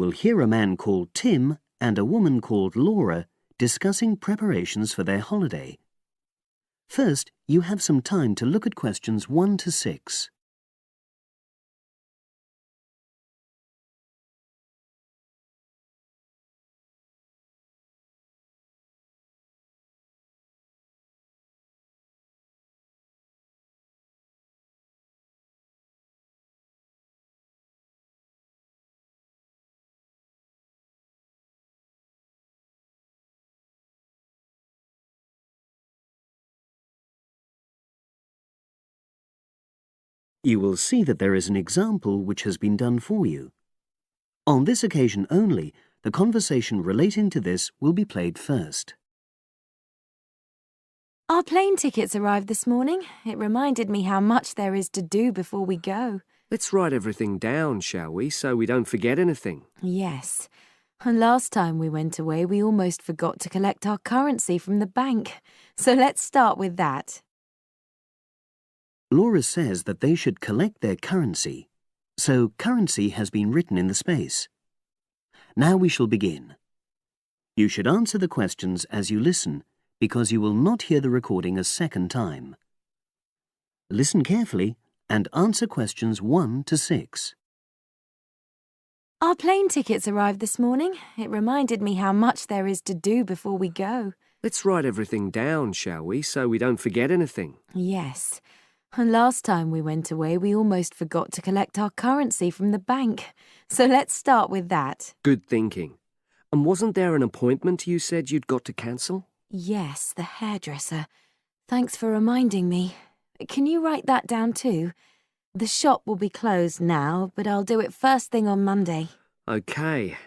will hear a man called Tim and a woman called Laura discussing preparations for their holiday. First, you have some time to look at questions 1 to 6. You will see that there is an example which has been done for you. On this occasion only, the conversation relating to this will be played first. Our plane tickets arrived this morning. It reminded me how much there is to do before we go. Let's write everything down, shall we, so we don't forget anything? Yes. And last time we went away, we almost forgot to collect our currency from the bank. So let's start with that. Laura says that they should collect their currency, so currency has been written in the space. Now we shall begin. You should answer the questions as you listen, because you will not hear the recording a second time. Listen carefully and answer questions 1 to 6. Our plane tickets arrived this morning. It reminded me how much there is to do before we go. Let's write everything down, shall we, so we don't forget anything? Yes. And last time we went away, we almost forgot to collect our currency from the bank. So let's start with that. Good thinking. And wasn't there an appointment you said you'd got to cancel? Yes, the hairdresser. Thanks for reminding me. Can you write that down too? The shop will be closed now, but I'll do it first thing on Monday. OK.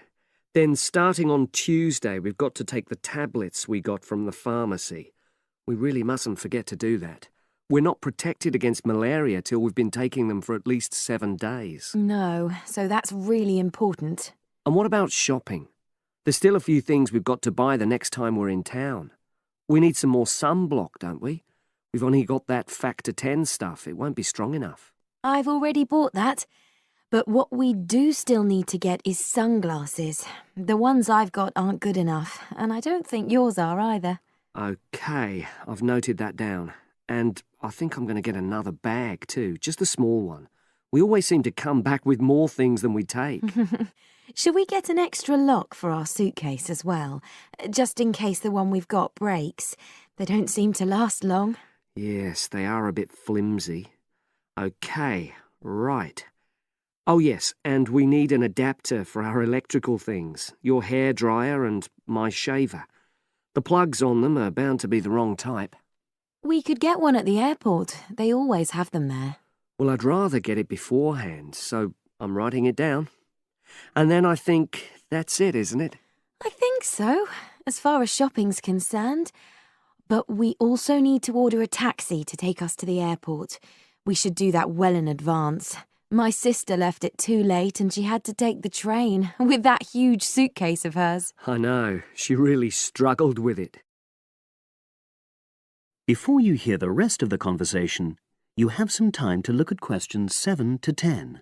Then starting on Tuesday, we've got to take the tablets we got from the pharmacy. We really mustn't forget to do that. We're not protected against malaria till we've been taking them for at least 7 days. No, so that's really important. And what about shopping? There's still a few things we've got to buy the next time we're in town. We need some more sunblock, don't we? We've only got that Factor 10 stuff. It won't be strong enough. I've already bought that. But what we do still need to get is sunglasses. The ones I've got aren't good enough, and I don't think yours are either. OK, I've noted that down. And I think I'm going to get another bag too, just a small one. We always seem to come back with more things than we take. Should we get an extra lock for our suitcase as well, just in case the one we've got breaks? They don't seem to last long. Yes, they are a bit flimsy. OK, right. Oh yes, and we need an adapter for our electrical things, your hairdryer and my shaver. The plugs on them are bound to be the wrong type. We could get one at the airport. They always have them there. Well, I'd rather get it beforehand, so I'm writing it down. And then I think that's it, isn't it? I think so, as far as shopping's concerned. But we also need to order a taxi to take us to the airport. We should do that well in advance. My sister left it too late and she had to take the train with that huge suitcase of hers. I know, she really struggled with it. Before you hear the rest of the conversation, you have some time to look at questions 7 to 10.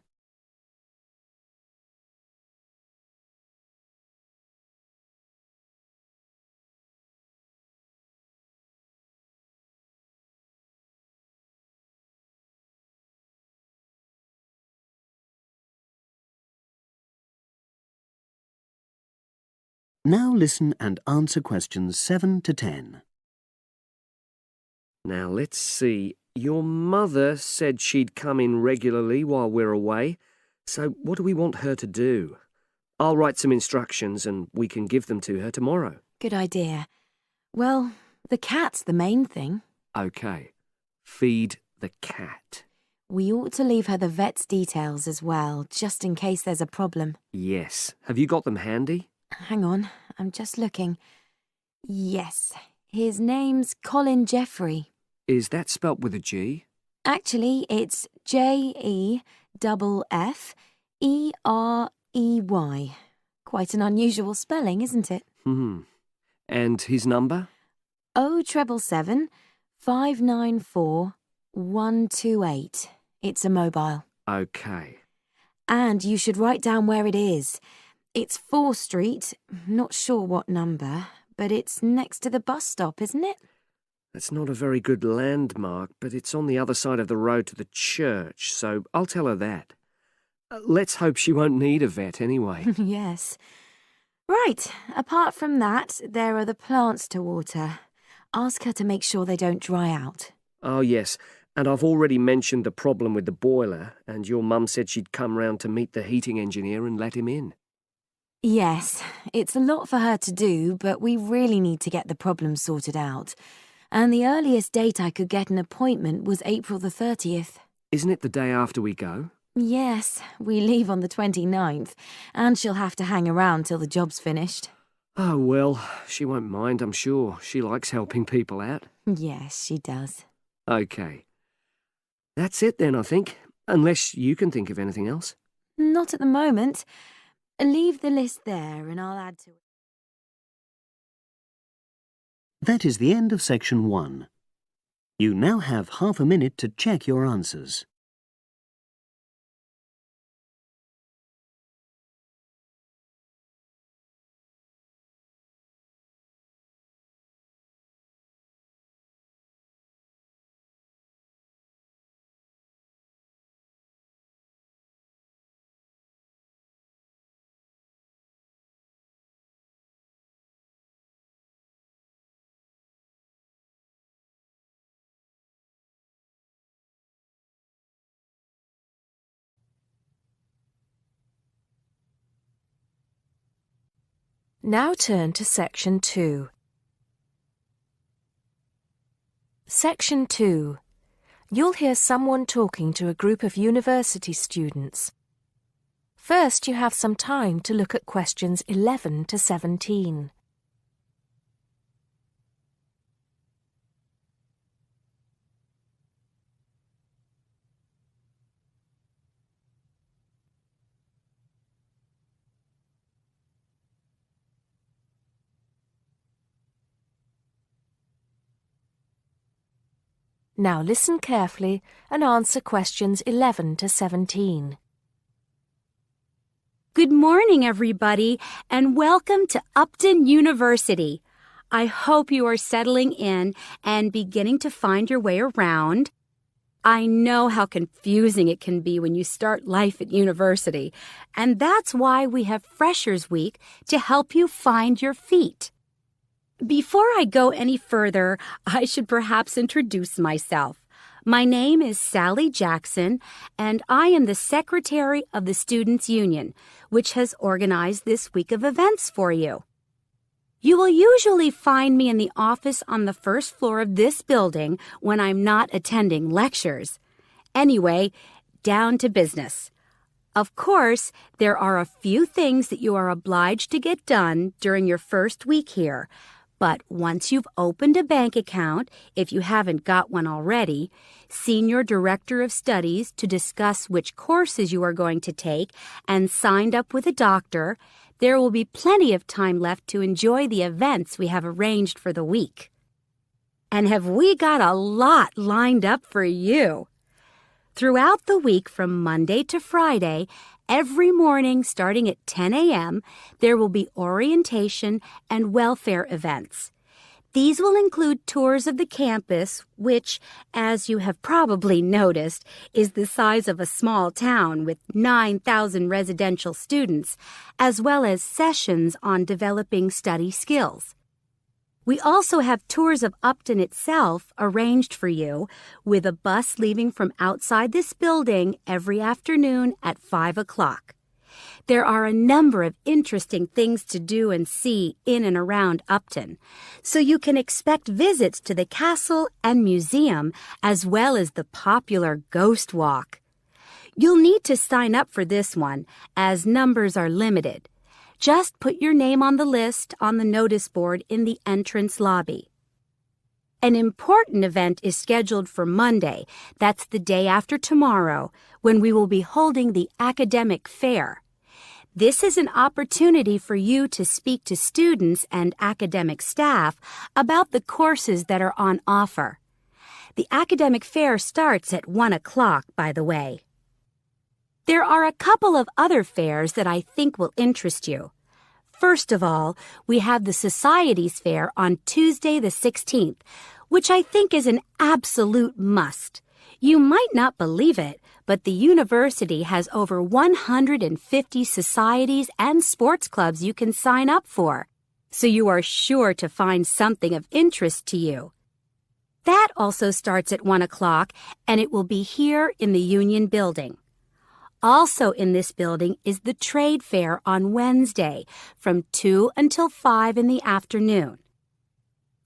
Now listen and answer questions 7 to 10. Now, let's see. Your mother said she'd come in regularly while we're away, so what do we want her to do? I'll write some instructions and we can give them to her tomorrow. Good idea. Well, the cat's the main thing. OK. Feed the cat. We ought to leave her the vet's details as well, just in case there's a problem. Yes. Have you got them handy? Hang on, I'm just looking. Yes, his name's Colin Jeffrey. Is that spelt with a G? Actually, it's Jeffrey. Quite an unusual spelling, isn't it? And his number? 077 594 128. It's a mobile. OK. And you should write down where it is. It's 4 Street, not sure what number, but it's next to the bus stop, isn't it? That's not a very good landmark, but it's on the other side of the road to the church, so I'll tell her that. Let's hope she won't need a vet anyway. Yes. Right, apart from that, there are the plants to water. Ask her to make sure they don't dry out. Oh, yes, and I've already mentioned the problem with the boiler, and your mum said she'd come round to meet the heating engineer and let him in. Yes, it's a lot for her to do, but we really need to get the problem sorted out. And the earliest date I could get an appointment was April the 30th. Isn't it the day after we go? Yes, we leave on the 29th, and she'll have to hang around till the job's finished. Oh, well, she won't mind, I'm sure. She likes helping people out. Yes, she does. OK. That's it then, I think. Unless you can think of anything else. Not at the moment. Leave the list there and I'll add to it. That is the end of section 1. You now have half a minute to check your answers. Now turn to Section 2. Section 2. You'll hear someone talking to a group of university students. First, you have some time to look at questions 11 to 17. Now listen carefully and answer questions 11 to 17. Good morning, everybody, and welcome to Upton University. I hope you are settling in and beginning to find your way around. I know how confusing it can be when you start life at university, and that's why we have Freshers Week to help you find your feet. Before I go any further, I should perhaps introduce myself. My name is Sally Jackson, and I am the Secretary of the Students' Union, which has organized this week of events for you. You will usually find me in the office on the first floor of this building when I'm not attending lectures. Anyway, down to business. Of course, there are a few things that you are obliged to get done during your first week here. But once you've opened a bank account, if you haven't got one already, seen your director of studies to discuss which courses you are going to take, and signed up with a doctor, there will be plenty of time left to enjoy the events we have arranged for the week. And have we got a lot lined up for you? Throughout the week from Monday to Friday, every morning starting at 10 a.m., there will be orientation and welfare events. These will include tours of the campus, which, as you have probably noticed, is the size of a small town with 9,000 residential students, as well as sessions on developing study skills. We also have tours of Upton itself arranged for you, with a bus leaving from outside this building every afternoon at 5 o'clock. There are a number of interesting things to do and see in and around Upton, so you can expect visits to the castle and museum as well as the popular Ghost Walk. You'll need to sign up for this one, as numbers are limited. Just put your name on the list on the notice board in the entrance lobby. An important event is scheduled for Monday, that's the day after tomorrow, when we will be holding the academic fair. This is an opportunity for you to speak to students and academic staff about the courses that are on offer. The academic fair starts at 1 o'clock, by the way. There are a couple of other fairs that I think will interest you. First of all, we have the Societies Fair on Tuesday the 16th, which I think is an absolute must. You might not believe it, but the university has over 150 societies and sports clubs you can sign up for, so you are sure to find something of interest to you. That also starts at 1 o'clock, and it will be here in the Union Building. Also in this building is the Trade Fair on Wednesday from 2 until 5 in the afternoon.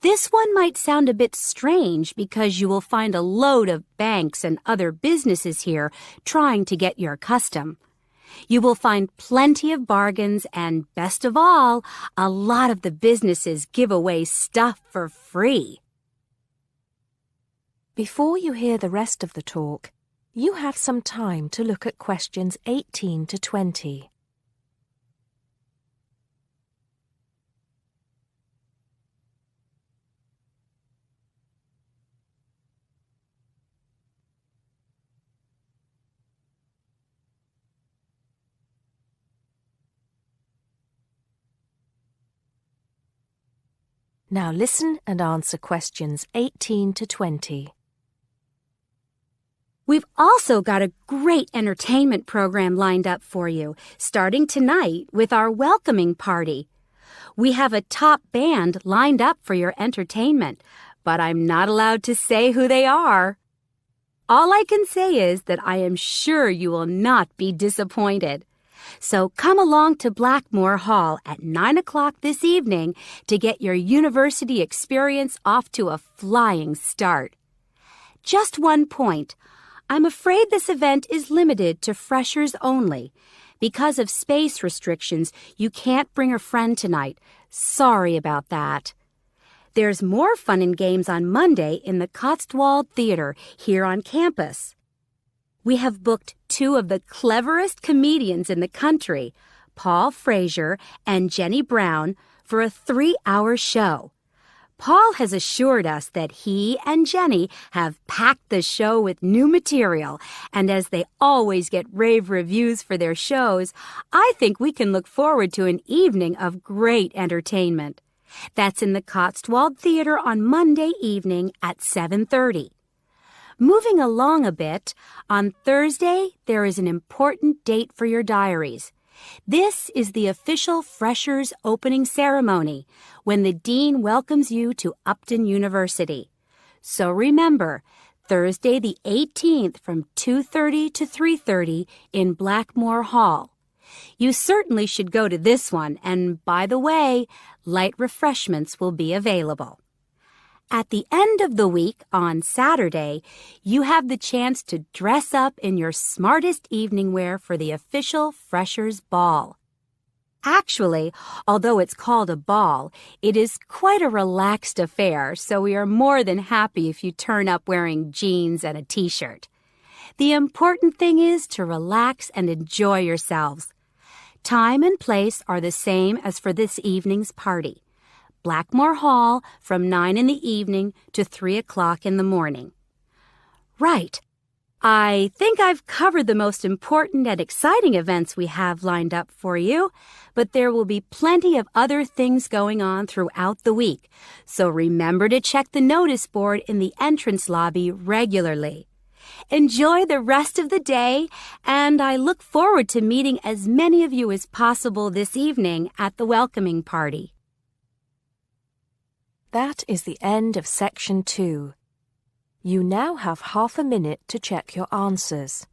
This one might sound a bit strange because you will find a load of banks and other businesses here trying to get your custom. You will find plenty of bargains and, best of all, a lot of the businesses give away stuff for free. Before you hear the rest of the talk, you have some time to look at questions 18 to 20. Now listen and answer questions 18 to 20. We've also got a great entertainment program lined up for you, starting tonight with our welcoming party. We have a top band lined up for your entertainment, but I'm not allowed to say who they are. All I can say is that I am sure you will not be disappointed. So come along to Blackmore Hall at 9 o'clock this evening to get your university experience off to a flying start. Just one point. I'm afraid this event is limited to freshers only. Because of space restrictions, you can't bring a friend tonight. Sorry about that. There's more fun and games on Monday in the Cotswold Theater here on campus. We have booked two of the cleverest comedians in the country, Paul Frazier and Jenny Brown, for a 3-hour show. Paul has assured us that he and Jenny have packed the show with new material, and as they always get rave reviews for their shows, I think we can look forward to an evening of great entertainment. That's in the Cotswold Theater on Monday evening at 7:30. Moving along a bit, on Thursday there is an important date for your diaries. This is the official Freshers Opening Ceremony, when the Dean welcomes you to Upton University. So remember, Thursday the 18th from 2:30 to 3:30 in Blackmore Hall. You certainly should go to this one, and by the way, light refreshments will be available. At the end of the week, on Saturday, you have the chance to dress up in your smartest evening wear for the official Freshers' Ball. Actually, although it's called a ball, it is quite a relaxed affair, so we are more than happy if you turn up wearing jeans and a t-shirt. The important thing is to relax and enjoy yourselves. Time and place are the same as for this evening's party. Blackmore Hall from 9 in the evening to 3 o'clock in the morning. Right. I think I've covered the most important and exciting events we have lined up for you, but there will be plenty of other things going on throughout the week, so remember to check the notice board in the entrance lobby regularly. Enjoy the rest of the day, and I look forward to meeting as many of you as possible this evening at the welcoming party. That is the end of Section 2. You now have half a minute to check your answers.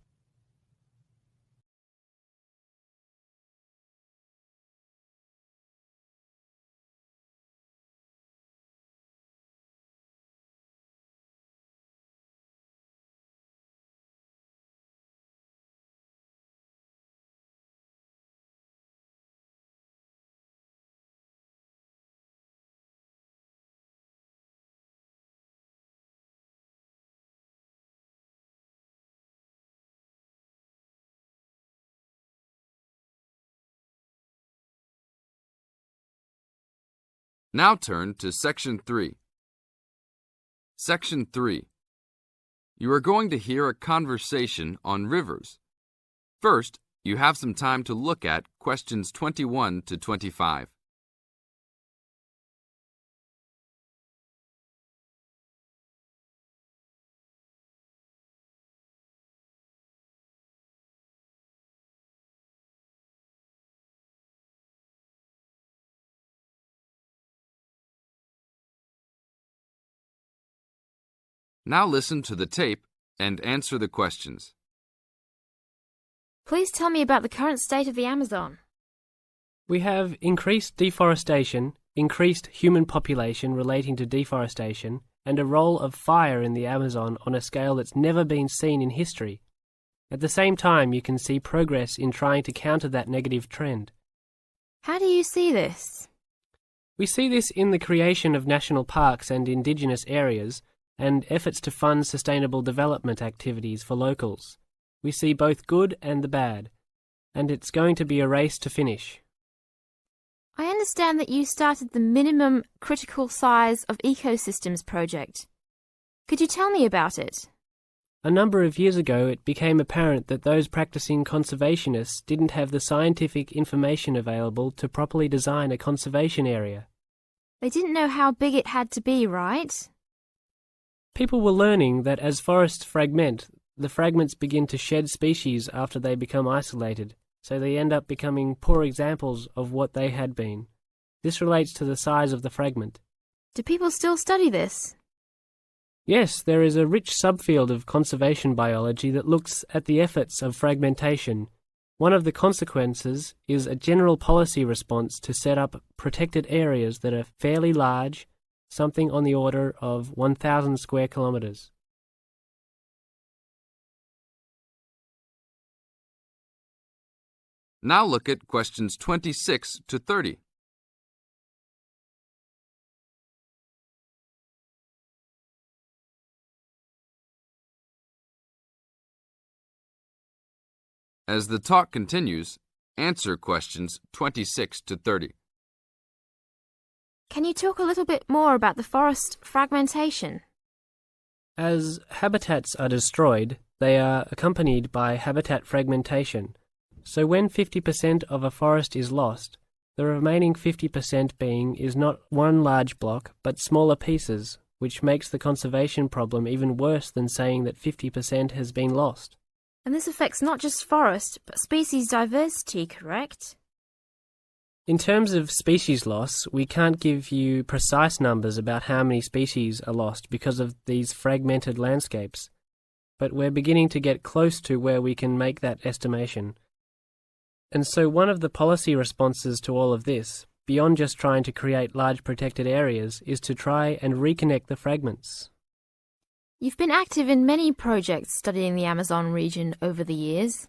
Now turn to Section 3. Section 3. You are going to hear a conversation on rivers. First, you have some time to look at questions 21 to 25. Now listen to the tape and answer the questions. Please tell me about the current state of the Amazon. We have increased deforestation, increased human population relating to deforestation, and a role of fire in the Amazon on a scale that's never been seen in history. At the same time, you can see progress in trying to counter that negative trend. How do you see this? We see this in the creation of national parks and indigenous areas, and efforts to fund sustainable development activities for locals. We see both good and the bad, and it's going to be a race to finish. I understand that you started the Minimum Critical Size of Ecosystems project. Could you tell me about it? A number of years ago, it became apparent that those practicing conservationists didn't have the scientific information available to properly design a conservation area. They didn't know how big it had to be, right? People were learning that as forests fragment, the fragments begin to shed species after they become isolated, so they end up becoming poor examples of what they had been. This relates to the size of the fragment. Do people still study this? Yes, there is a rich subfield of conservation biology that looks at the efforts of fragmentation. One of the consequences is a general policy response to set up protected areas that are fairly large, something on the order of 1,000 square kilometres. Now look at questions 26 to 30. As the talk continues, answer questions 26 to 30. Can you talk a little bit more about the forest fragmentation? As habitats are destroyed, they are accompanied by habitat fragmentation. So when 50% of a forest is lost, the remaining 50% being is not one large block, but smaller pieces, which makes the conservation problem even worse than saying that 50% has been lost. And this affects not just forest, but species diversity, correct? In terms of species loss, we can't give you precise numbers about how many species are lost because of these fragmented landscapes, but we're beginning to get close to where we can make that estimation. And so one of the policy responses to all of this, beyond just trying to create large protected areas, is to try and reconnect the fragments. You've been active in many projects studying the Amazon region over the years.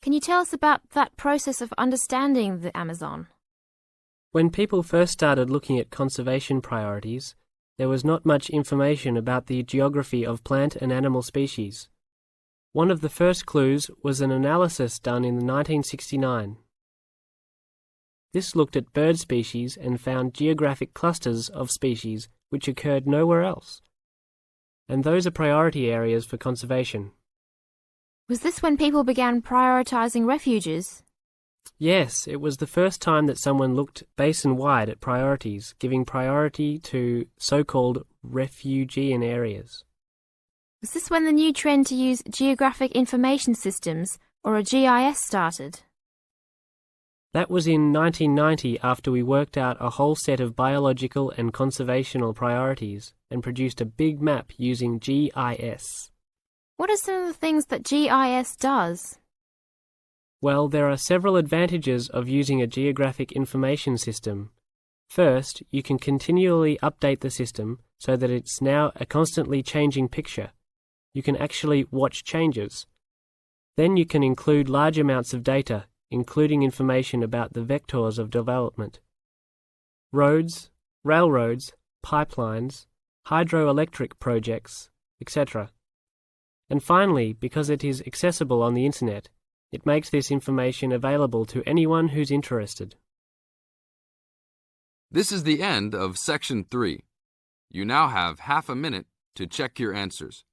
Can you tell us about that process of understanding the Amazon? When people first started looking at conservation priorities, there was not much information about the geography of plant and animal species. One of the first clues was an analysis done in 1969. This looked at bird species and found geographic clusters of species which occurred nowhere else. And those are priority areas for conservation. Was this when people began prioritizing refuges? Yes, it was the first time that someone looked basin-wide at priorities, giving priority to so-called refugean areas. Was this when the new trend to use geographic information systems, or a GIS, started? That was in 1990 after we worked out a whole set of biological and conservational priorities and produced a big map using GIS. What are some of the things that GIS does? Well, there are several advantages of using a geographic information system. First, you can continually update the system so that it's now a constantly changing picture. You can actually watch changes. Then you can include large amounts of data, including information about the vectors of development. Roads, railroads, pipelines, hydroelectric projects, etc. And finally, because it is accessible on the internet, it makes this information available to anyone who's interested. This is the end of Section 3. You now have half a minute to check your answers.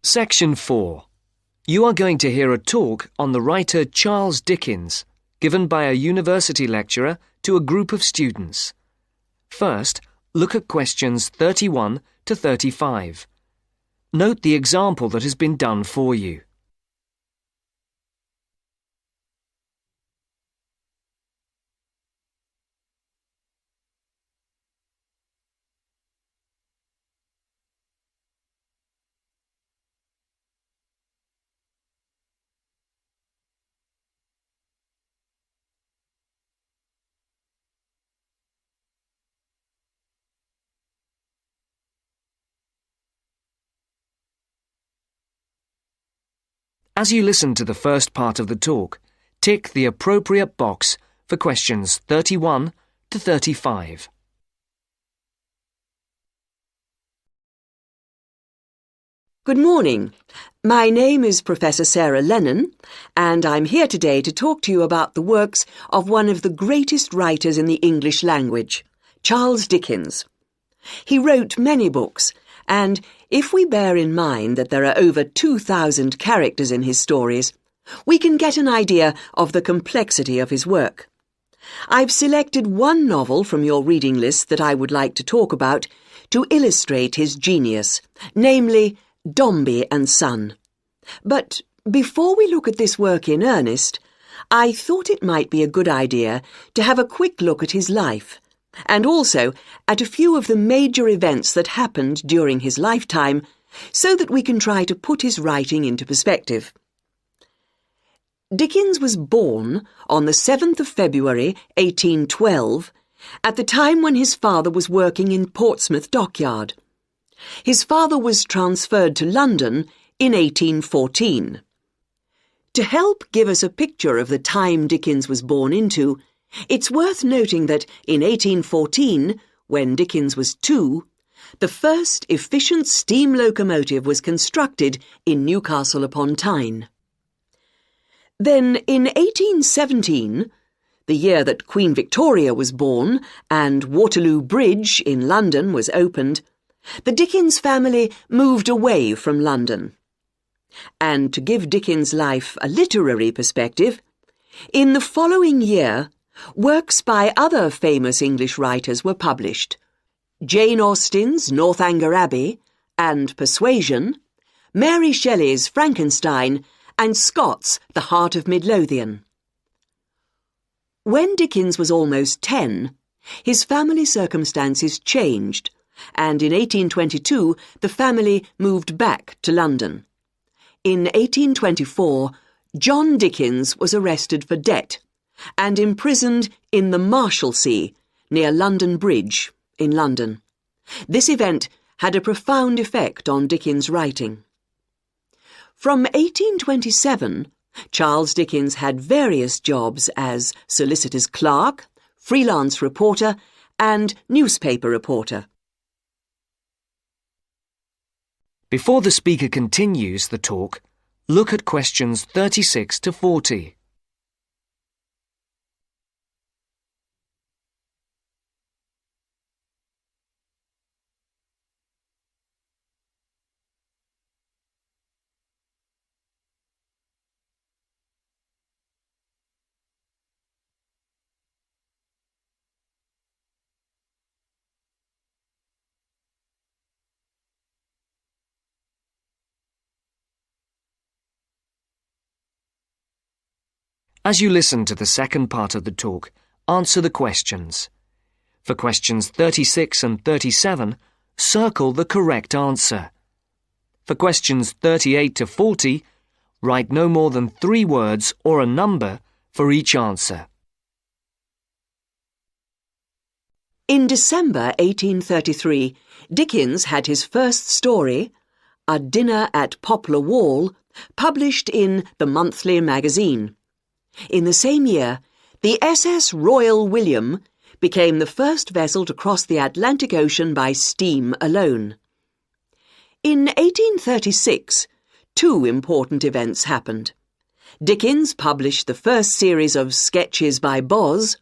Section 4. You are going to hear a talk on the writer Charles Dickens, given by a university lecturer to a group of students. First, look at questions 31 to 35. Note the example that has been done for you. As you listen to the first part of the talk, tick the appropriate box for questions 31 to 35. Good morning. My name is Professor Sarah Lennon, and I'm here today to talk to you about the works of one of the greatest writers in the English language, Charles Dickens. He wrote many books, and if we bear in mind that there are over 2,000 characters in his stories, we can get an idea of the complexity of his work. I've selected one novel from your reading list that I would like to talk about to illustrate his genius, namely Dombey and Son. But before we look at this work in earnest, I thought it might be a good idea to have a quick look at his life, and also at a few of the major events that happened during his lifetime, so that we can try to put his writing into perspective. Dickens was born on the 7th of February, 1812, at the time when his father was working in Portsmouth Dockyard. His father was transferred to London in 1814. To help give us a picture of the time Dickens was born into, it's worth noting that in 1814, when Dickens was 2, the first efficient steam locomotive was constructed in Newcastle upon Tyne. Then, in 1817, the year that Queen Victoria was born and Waterloo Bridge in London was opened, the Dickens family moved away from London. And to give Dickens' life a literary perspective, in the following year, works by other famous English writers were published: Jane Austen's Northanger Abbey and Persuasion, Mary Shelley's Frankenstein, and Scott's The Heart of Midlothian. When Dickens was almost 10, his family circumstances changed, and in 1822 the family moved back to London. In 1824, John Dickens was arrested for debt and imprisoned in the Marshalsea, near London Bridge, in London. This event had a profound effect on Dickens' writing. From 1827, Charles Dickens had various jobs as solicitor's clerk, freelance reporter, and newspaper reporter. Before the speaker continues the talk, look at questions 36 to 40. As you listen to the second part of the talk, answer the questions. For questions 36 and 37, circle the correct answer. For questions 38 to 40, write no more than 3 words or a number for each answer. In December 1833, Dickens had his first story, A Dinner at Poplar Wall, published in the Monthly Magazine. In the same year, the SS Royal William became the first vessel to cross the Atlantic Ocean by steam alone. In 1836, 2 important events happened. Dickens published the first series of Sketches by Boz,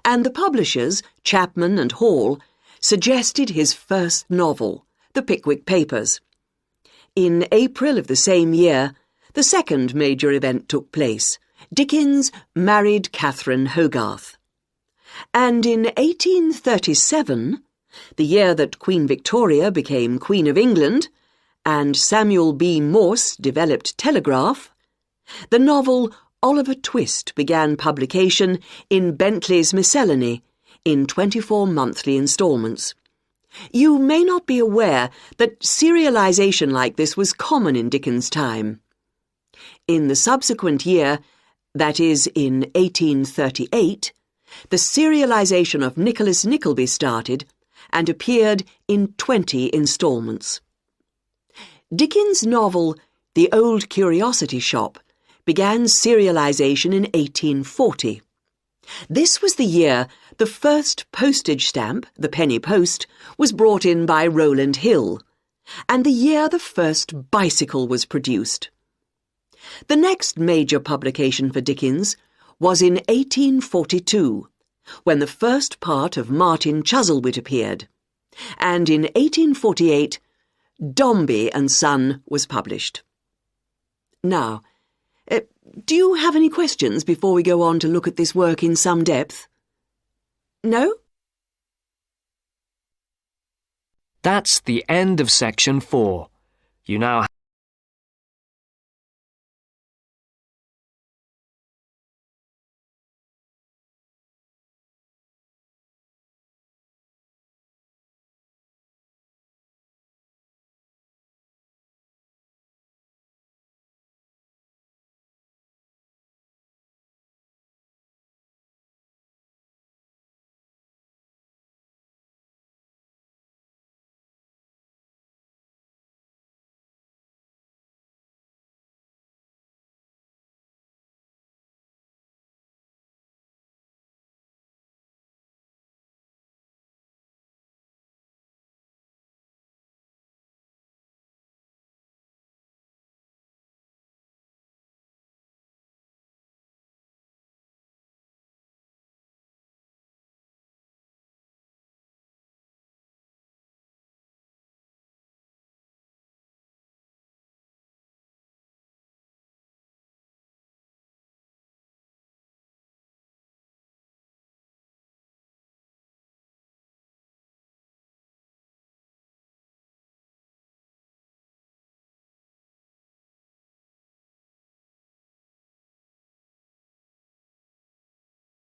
and the publishers, Chapman and Hall, suggested his first novel, The Pickwick Papers. In April of the same year, the second major event took place. Dickens married Catherine Hogarth. And in 1837, the year that Queen Victoria became Queen of England and Samuel B. Morse developed telegraph, the novel Oliver Twist began publication in Bentley's Miscellany in 24 monthly instalments. You may not be aware that serialization like this was common in Dickens' time. In the subsequent year, that is, in 1838, the serialization of Nicholas Nickleby started and appeared in 20 instalments. Dickens' novel The Old Curiosity Shop began serialization in 1840. This was the year the first postage stamp, the penny post, was brought in by Rowland Hill, and the year the first bicycle was produced. The next major publication for Dickens was in 1842, when the first part of Martin Chuzzlewit appeared, and in 1848, Dombey and Son was published. Now, do you have any questions before we go on to look at this work in some depth? No? That's the end of section 4. You now